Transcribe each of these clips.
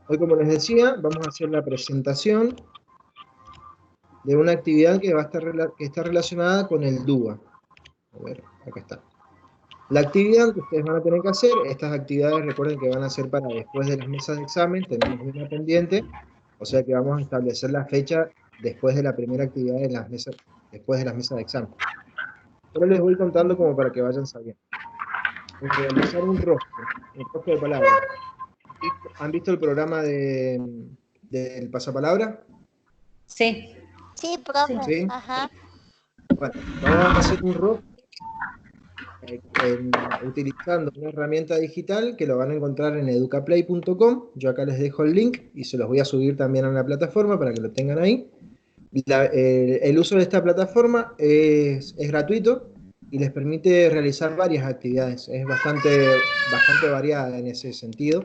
Hoy, como les decía, vamos a hacer la presentación de una actividad que está relacionada con el DUA. A ver, acá está. La actividad que ustedes van a tener que hacer, estas actividades recuerden que van a ser para después de las mesas de examen, tenemos una pendiente, o sea que vamos a establecer la fecha después de la primera actividad de las mesas, después de las mesas de examen. Pero les voy contando como para que vayan sabiendo. Realizar un rostro de palabras. ¿Han visto el programa del pasapalabra? Sí. Sí, profe. ¿Sí? Ajá. Bueno, vamos a hacer un rostro utilizando una herramienta digital que lo van a encontrar en educaplay.com. Yo acá les dejo el link y se los voy a subir también a la plataforma para que lo tengan ahí. El uso de esta plataforma es gratuito y les permite realizar varias actividades. Es bastante variada en ese sentido.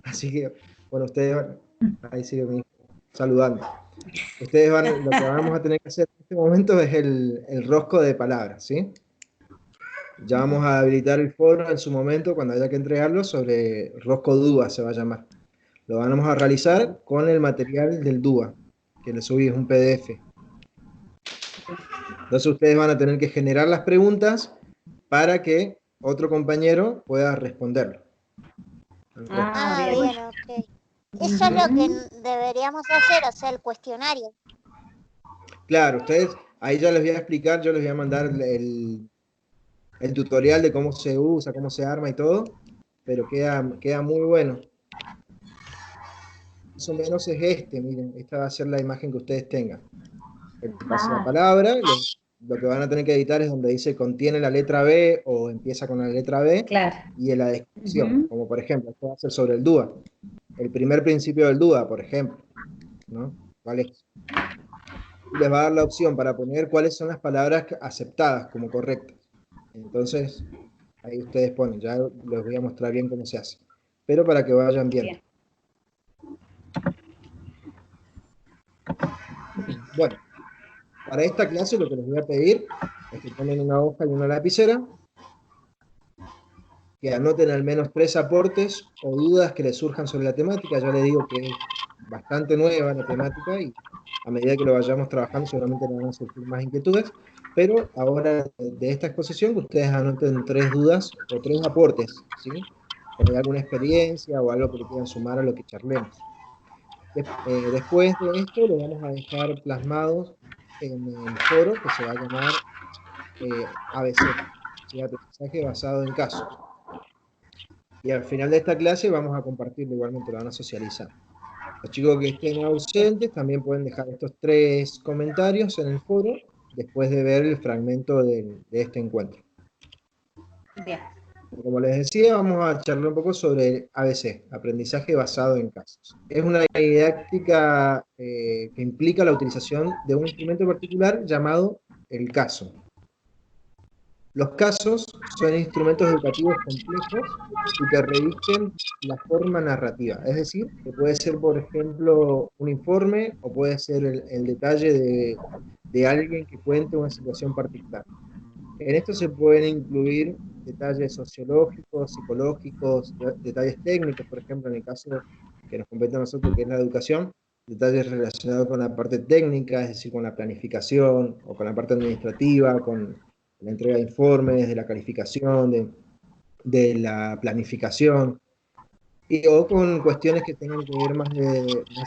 Así que, bueno, ustedes, ahí sigue mi hijo saludando. Ustedes lo que vamos a tener que hacer en este momento es el rosco de palabras, ¿sí? Ya vamos a habilitar el foro en su momento, cuando haya que entregarlo, sobre rosco DUA se va a llamar. Lo vamos a realizar con el material del DUA, que le subí, es un PDF. Entonces ustedes van a tener que generar las preguntas para que otro compañero pueda responderlo. Bien, ok. Eso es lo que deberíamos hacer, o sea, el cuestionario. Claro, ustedes, ahí ya les voy a explicar, yo les voy a mandar el tutorial de cómo se usa, cómo se arma y todo, pero queda muy bueno. Más o menos es miren, esta va a ser la imagen que ustedes tengan. El pasapalabra, lo que van a tener que editar es donde dice contiene la letra B o empieza con la letra B, Claro. y en la descripción, como por ejemplo, esto va a ser sobre el DUA. El primer principio del DUA, por ejemplo, ¿no? ¿Cuál es? Y les va a dar la opción para poner cuáles son las palabras aceptadas como correctas. Entonces, ahí ustedes ponen, ya les voy a mostrar bien cómo se hace. Pero para que vayan viendo. Bueno, para esta clase lo que les voy a pedir es que tomen una hoja y una lapicera, que anoten al menos 3 aportes o dudas que les surjan sobre la temática. Ya les digo que es bastante nueva la temática y a medida que lo vayamos trabajando seguramente le van a surgir más inquietudes, pero ahora de esta exposición que ustedes anoten 3 dudas o 3 aportes, ¿sí? Si hay alguna experiencia o algo que le quieran sumar a lo que charlemos. Después de esto lo vamos a dejar plasmados en el foro que se va a llamar ABC, ¿sí? Aprendizaje basado en casos. Y al final de esta clase vamos a compartirlo, igualmente lo van a socializar. Los chicos que estén ausentes también pueden dejar estos 3 comentarios en el foro después de ver el fragmento de este encuentro. Bien. Como les decía, vamos a charlar un poco sobre ABC, aprendizaje basado en casos. Es una didáctica que implica la utilización de un instrumento particular llamado el caso. Los casos son instrumentos educativos complejos y que revisten la forma narrativa. Es decir, que puede ser, por ejemplo, un informe o puede ser el detalle de alguien que cuente una situación particular. En esto se pueden incluir detalles sociológicos, psicológicos, detalles técnicos, por ejemplo, en el caso que nos compete a nosotros, que es la educación, detalles relacionados con la parte técnica, es decir, con la planificación, o con la parte administrativa, con la entrega de informes, de la calificación, de la planificación, o con cuestiones que tengan que ver más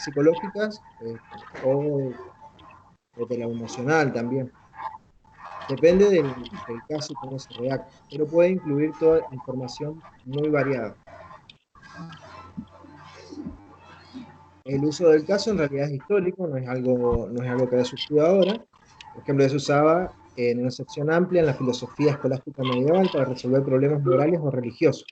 psicológicas, o de la emocional también. Depende del caso y cómo se redacta, pero puede incluir toda información muy variada. El uso del caso en realidad es histórico, no es algo que haya surgido ahora. Por ejemplo, se usaba en una sección amplia en la filosofía escolástica medieval para resolver problemas morales o religiosos,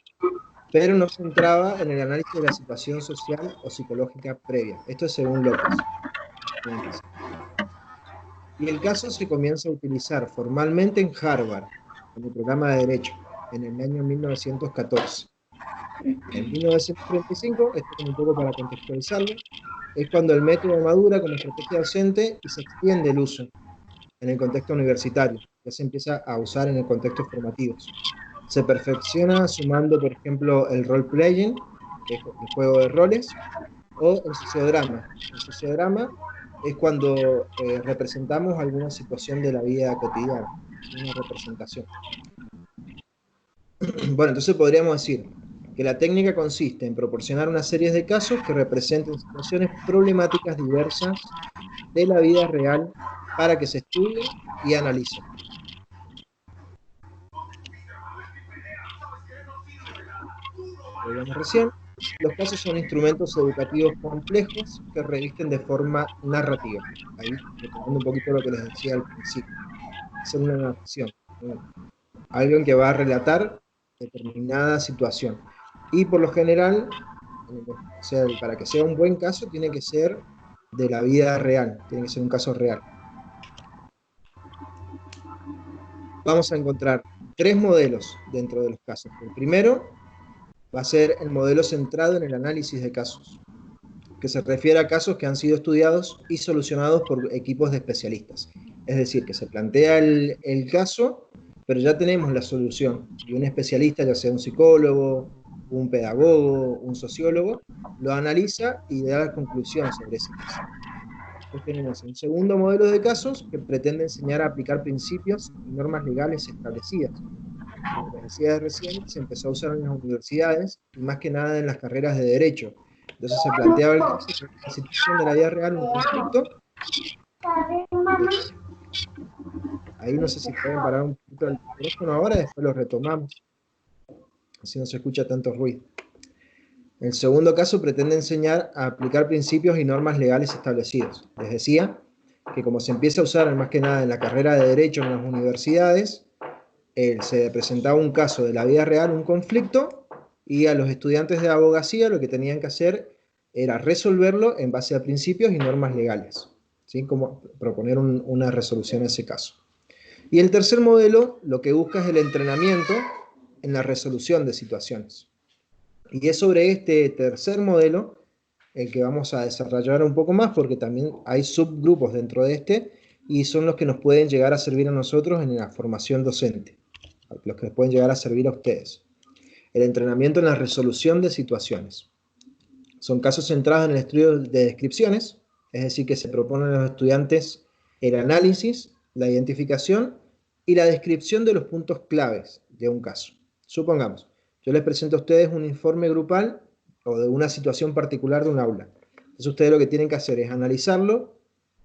pero no se entraba en el análisis de la situación social o psicológica previa. Esto es según López. Y el caso se comienza a utilizar formalmente en Harvard, en el programa de Derecho, en el año 1914. En 1935, esto como un poco para contextualizarlo, es cuando el método madura como estrategia docente y se extiende el uso en el contexto universitario, ya se empieza a usar en el contexto formativos. Se perfecciona sumando, por ejemplo, el role-playing, que es el juego de roles, o el sociodrama. El sociodrama es cuando representamos alguna situación de la vida cotidiana, una representación. Bueno, entonces podríamos decir que la técnica consiste en proporcionar una serie de casos que representen situaciones problemáticas diversas de la vida real para que se estudien y analicen. Veíamos recién, los casos son instrumentos educativos complejos que revisten de forma narrativa. Ahí, retomando un poquito lo que les decía al principio. Hacer una narración. Alguien que va a relatar determinada situación. Y por lo general, o sea, para que sea un buen caso, tiene que ser de la vida real, tiene que ser un caso real. Vamos a encontrar tres modelos dentro de los casos. El primero va a ser el modelo centrado en el análisis de casos, que se refiere a casos que han sido estudiados y solucionados por equipos de especialistas. Es decir, que se plantea el caso, pero ya tenemos la solución. Y un especialista, ya sea un psicólogo, un pedagogo, un sociólogo, lo analiza y da la conclusión sobre ese caso. Después tenemos un segundo modelo de casos que pretende enseñar a aplicar principios y normas legales establecidas. Como les decía recién, se empezó a usar en las universidades y más que nada en las carreras de derecho. Entonces se planteaba el caso de una situación de la vida real, un conflicto. Ahí no sé si pueden parar un poquito el teléfono ahora, después lo retomamos. Así no se escucha tanto ruido. El segundo caso pretende enseñar a aplicar principios y normas legales establecidos. Les decía que como se empieza a usar más que nada en la carrera de derecho en las universidades, se presentaba un caso de la vida real, un conflicto, y a los estudiantes de abogacía lo que tenían que hacer era resolverlo en base a principios y normas legales, ¿sí? Como proponer una resolución a ese caso. Y el tercer modelo lo que busca es el entrenamiento en la resolución de situaciones. Y es sobre este tercer modelo el que vamos a desarrollar un poco más, porque también hay subgrupos dentro de este, y son los que nos pueden llegar a servir a nosotros en la formación docente, los que les pueden llegar a servir a ustedes. El entrenamiento en la resolución de situaciones. Son casos centrados en el estudio de descripciones, es decir, que se proponen a los estudiantes el análisis, la identificación y la descripción de los puntos claves de un caso. Supongamos, yo les presento a ustedes un informe grupal o de una situación particular de un aula. Entonces ustedes lo que tienen que hacer es analizarlo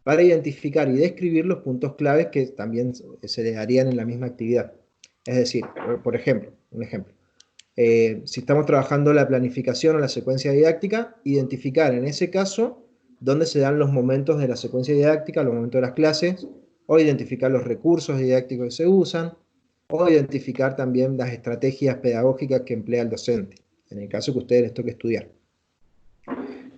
para identificar y describir los puntos claves que también se les darían en la misma actividad. Es decir, por ejemplo, un ejemplo. Si estamos trabajando la planificación o la secuencia didáctica, identificar en ese caso dónde se dan los momentos de la secuencia didáctica, los momentos de las clases, o identificar los recursos didácticos que se usan, o identificar también las estrategias pedagógicas que emplea el docente, en el caso que a ustedes les toque estudiar.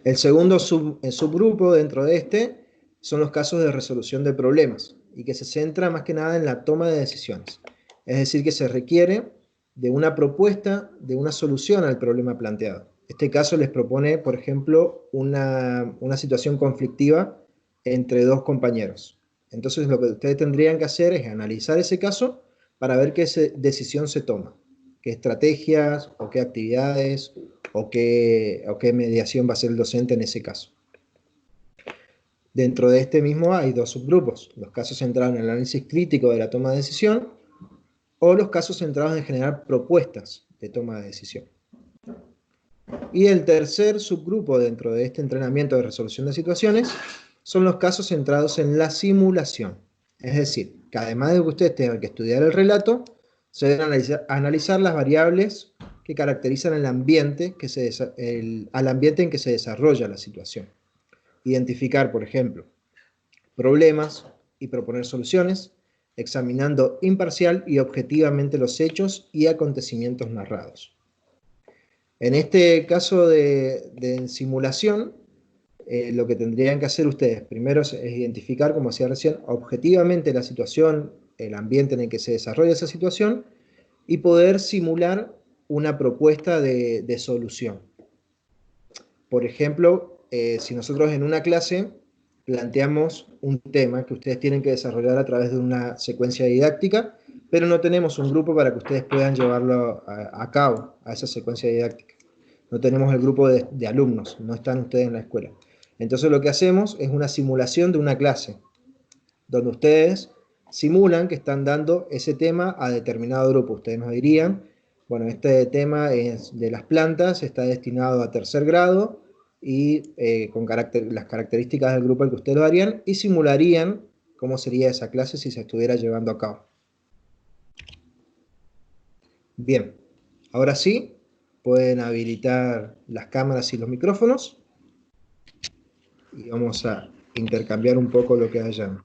El segundo subgrupo dentro de este son los casos de resolución de problemas, y que se centra más que nada en la toma de decisiones. Es decir, que se requiere de una propuesta, de una solución al problema planteado. Este caso les propone, por ejemplo, una situación conflictiva entre dos compañeros. Entonces lo que ustedes tendrían que hacer es analizar ese caso para ver qué decisión se toma, qué estrategias o qué actividades o qué mediación va a hacer el docente en ese caso. Dentro de este mismo hay dos subgrupos, los casos centrados en el análisis crítico de la toma de decisión o los casos centrados en generar propuestas de toma de decisión. Y el tercer subgrupo dentro de este entrenamiento de resolución de situaciones son los casos centrados en la simulación. Es decir, que además de que ustedes tengan que estudiar el relato, se deben analizar las variables que caracterizan el ambiente, al ambiente en que se desarrolla la situación. Identificar, por ejemplo, problemas y proponer soluciones, examinando imparcial y objetivamente los hechos y acontecimientos narrados. En este caso de simulación, lo que tendrían que hacer ustedes primero es identificar, como decía recién, objetivamente la situación, el ambiente en el que se desarrolla esa situación, y poder simular una propuesta de solución. Por ejemplo, si nosotros en una clase planteamos un tema que ustedes tienen que desarrollar a través de una secuencia didáctica, pero no tenemos un grupo para que ustedes puedan llevarlo a cabo, a esa secuencia didáctica. no tenemos el grupo de alumnos, no están ustedes en la escuela. Entonces lo que hacemos es una simulación de una clase, donde ustedes simulan que están dando ese tema a determinado grupo. Ustedes nos dirían, bueno, este tema es de las plantas, está destinado a tercer grado, y con las características del grupo al que ustedes lo harían, y simularían cómo sería esa clase si se estuviera llevando a cabo. Bien, ahora sí, pueden habilitar las cámaras y los micrófonos, y vamos a intercambiar un poco lo que hayan